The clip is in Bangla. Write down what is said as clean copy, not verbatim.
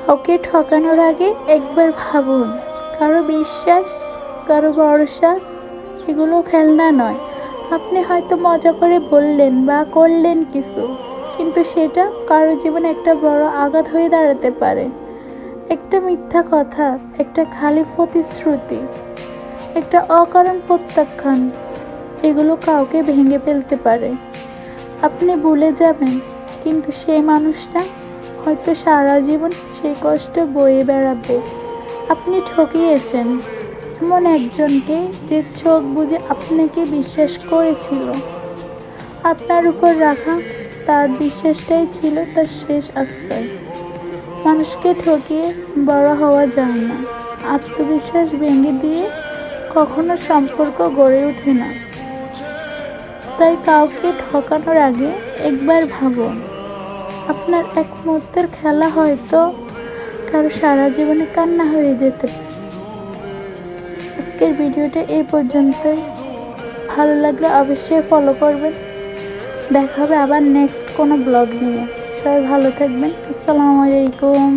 কাউকে ঠকানোর আগে একবার ভাবুন। কারো বিশ্বাস, কারো ভরসা এগুলো খেলনা নয়। আপনি হয়তো মজা করে বললেন বা করলেন কিছু, কিন্তু সেটা কারো জীবনে একটা বড় আঘাত হয়ে দাঁড়াতে পারে। একটা মিথ্যা কথা, একটা খালি প্রতিশ্রুতি, একটা অকারণ প্রত্যাখ্যান, এগুলো কাউকে ভেঙে ফেলতে পারে। আপনি ভুলে যাবেন, কিন্তু সেই মানুষটা হয়তো সারা জীবন সেই কষ্ট বয়ে বেড়াবে। আপনি ঠকিয়েছেন এমন একজনকে যে চোখ বুজে আপনাকে বিশ্বাস করেছিল। আপনার উপর রাখা তার বিশ্বাসটাই ছিল তার শেষ আশ্রয়। মানুষকে ঠকিয়ে বড় হওয়া যায় না। আত্মবিশ্বাস ভেঙে দিয়ে কখনো সম্পর্ক গড়ে ওঠে না। তাই কাউকে ঠকানোর আগে একবার ভাবুন। আপনার এক মুহূর্তের খেলা হয়তো কারো সারা জীবনে কান্না হয়ে যেতে পারে। আজকের ভিডিওটা এই পর্যন্তই। ভালো লাগলে অবশ্যই ফলো করবেন। দেখা হবে আবার নেক্সট কোনো ব্লগ নিয়ে। সবাই ভালো থাকবেন। আসসালামু আলাইকুম।